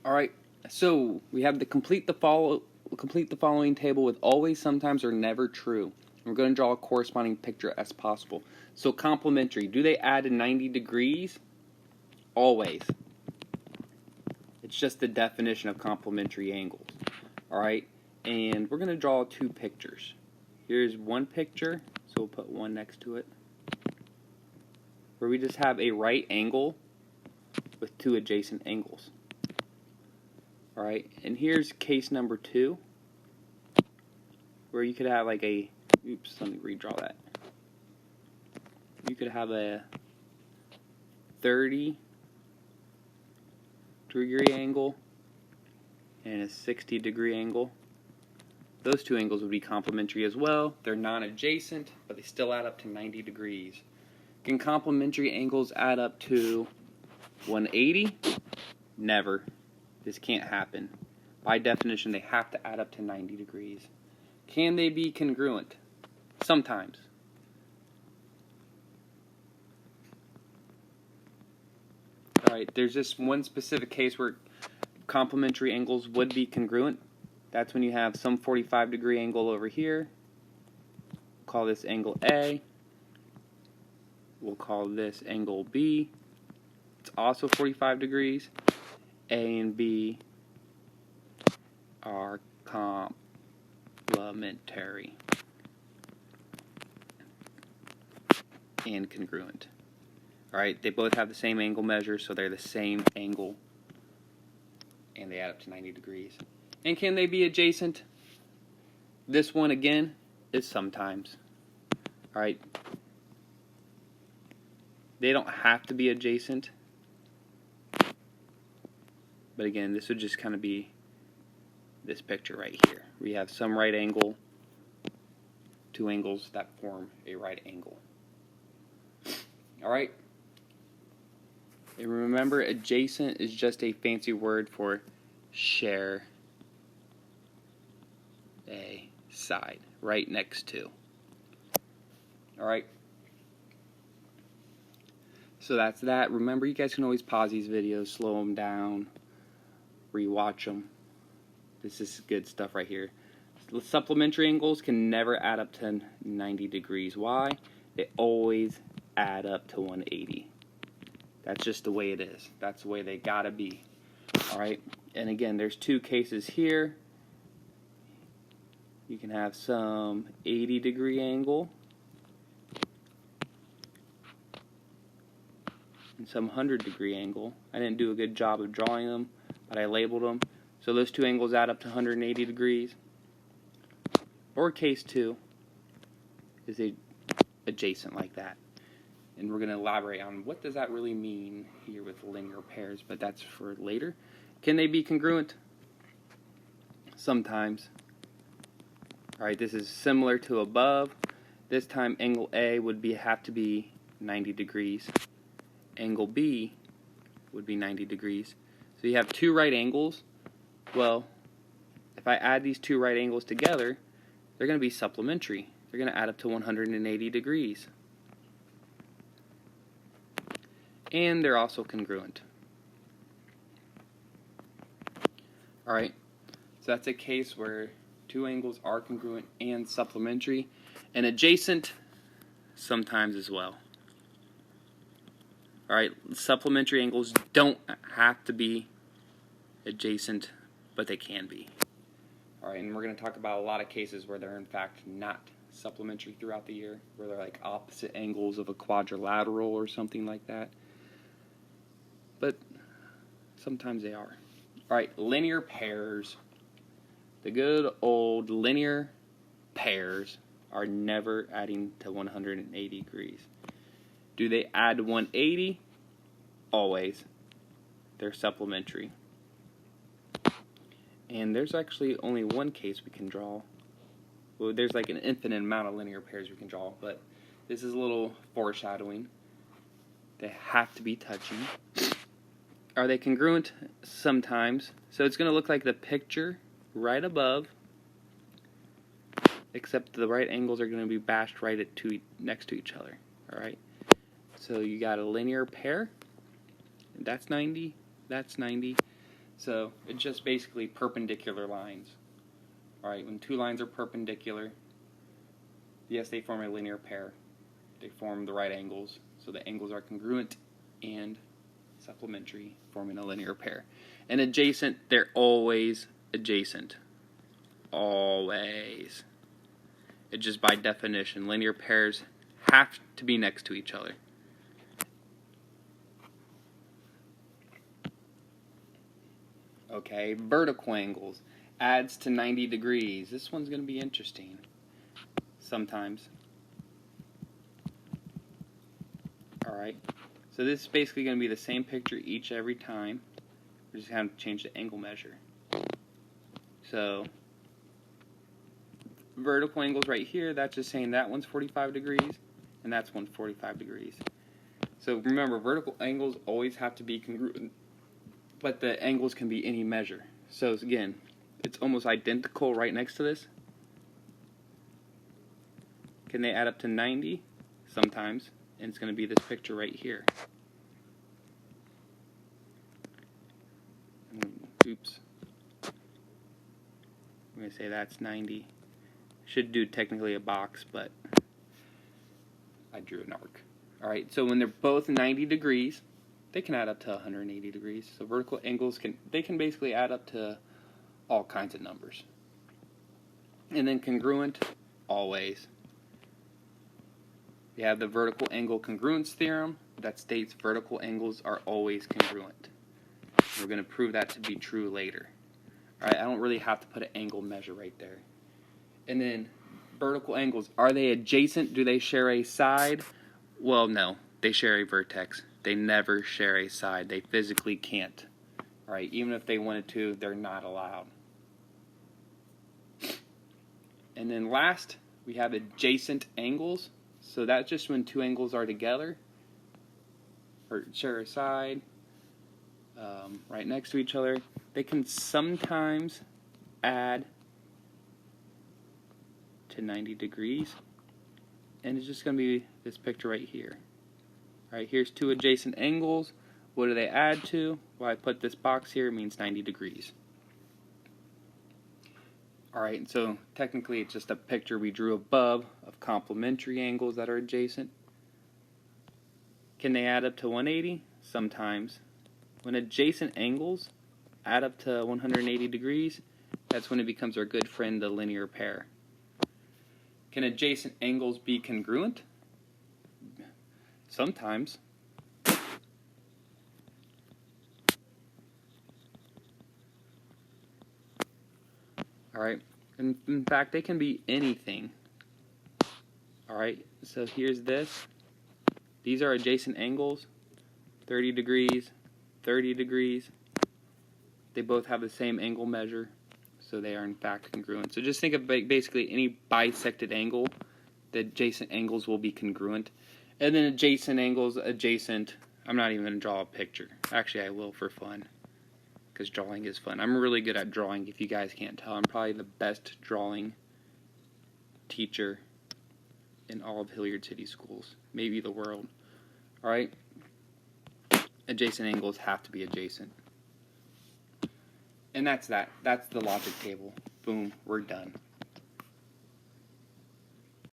Alright, so we have the complete the following table with always, sometimes, or never true. We're going to draw a corresponding picture as possible. So complementary, do they add to 90 degrees? Always. It's just the definition of complementary angles. Alright, and we're going to draw two pictures. Here's one picture, so we'll put one next to it, where we just have a right angle with two adjacent angles. Alright, and here's case number 2, where you could have like a, oops, let me redraw that. You could have a 30-degree angle and a 60-degree angle. Those two angles would be complementary as well. They're non-adjacent, but they still add up to 90 degrees. Can complementary angles add up to 180? Never. This can't happen. By definition, they have to add up to 90 degrees. Can they be congruent? Sometimes. Alright, there's just one specific case where complementary angles would be congruent. That's when you have some 45-degree angle over here. We'll call this angle A. We'll call this angle B. It's also 45 degrees. A and B are complementary and congruent. Alright, they both have the same angle measure, so they're the same angle, and they add up to 90 degrees. And can they be adjacent? This one, again, is sometimes. Alright, they don't have to be adjacent. But again, this would just kind of be this picture right here. We have some right angle, two angles that form a right angle. Alright? And remember, adjacent is just a fancy word for share a side, right next to. Alright? So that's that. Remember, you guys can always pause these videos, slow them down, rewatch them. This is good stuff right here. Supplementary angles can never add up to 90 degrees. Why? They always add up to 180. That's just the way it is. That's the way they gotta be. Alright? And again, there's two cases here. You can have some 80-degree angle and some 100-degree angle. I didn't do a good job of drawing them, but I labeled them. So those two angles add up to 180 degrees. Or case 2 is adjacent like that. And we're going to elaborate on what does that really mean here with linear pairs, but that's for later. Can they be congruent? Sometimes. Alright, this is similar to above. This time angle A would have to be 90 degrees. Angle B would be 90 degrees. So you have two right angles. Well, if I add these two right angles together, they're going to be supplementary. They're going to add up to 180 degrees. And they're also congruent. Alright, so that's a case where two angles are congruent and supplementary. And adjacent, sometimes as well. Alright, supplementary angles don't have to be adjacent, but they can be. Alright, and we're going to talk about a lot of cases where they're in fact not supplementary throughout the year, where they're like opposite angles of a quadrilateral or something like that. But sometimes they are. Alright, linear pairs. The good old linear pairs are never adding to 180 degrees. Do they add to 180? Always. They're supplementary. And there's actually only one case we can draw. Well, there's like an infinite amount of linear pairs we can draw, but this is a little foreshadowing. They have to be touching. Are they congruent? Sometimes. So it's going to look like the picture right above, except the right angles are going to be bashed right next to each other. Alright? So you got a linear pair. That's 90. That's 90. So it's just basically perpendicular lines. Alright, when two lines are perpendicular, yes, they form a linear pair. They form the right angles, so the angles are congruent and supplementary, forming a linear pair. And adjacent, they're always adjacent. Always. It's just by definition, linear pairs have to be next to each other. Okay, vertical angles adds to 90 degrees. This one's going to be interesting sometimes. Alright, so this is basically going to be the same picture every time. We're just going to change the angle measure. So, vertical angles right here, that's just saying that one's 45 degrees, and that's 145 degrees. So remember, vertical angles always have to be congruent, but the angles can be any measure. So again, it's almost identical right next to this. Can they add up to 90? Sometimes, and it's going to be this picture right here. Oops. I'm going to say that's 90. Should do technically a box, but I drew an arc. Alright, so when they're both 90 degrees, they can add up to 180 degrees. So vertical angles can basically add up to all kinds of numbers. And then congruent, always. You have the vertical angle congruence theorem that states vertical angles are always congruent. We're going to prove that to be true later. Alright, I don't really have to put an angle measure right there. And then vertical angles, are they adjacent? Do they share a side? Well, no. They share a vertex. They never share a side. They physically can't. Alright, even if they wanted to, they're not allowed. And then last, we have adjacent angles. So that's just when two angles are together, or share a side, right next to each other. They can sometimes add to 90 degrees, and it's just going to be this picture right here. Alright, here's two adjacent angles. What do they add to? Well, I put this box here, it means 90 degrees. Alright, so technically it's just a picture we drew above of complementary angles that are adjacent. Can they add up to 180? Sometimes. When adjacent angles add up to 180 degrees, that's when it becomes our good friend, the linear pair. Can adjacent angles be congruent? Sometimes. Alright, in fact, they can be anything. Alright, so here's this. These are adjacent angles, 30 degrees, 30 degrees. They both have the same angle measure, so they are in fact congruent. So just think of basically any bisected angle, the adjacent angles will be congruent. And then adjacent angles, I'm not even going to draw a picture. Actually, I will for fun, because drawing is fun. I'm really good at drawing, if you guys can't tell. I'm probably the best drawing teacher in all of Hilliard City Schools, maybe the world. Alright? Adjacent angles have to be adjacent. And that's that. That's the logic table. Boom, we're done.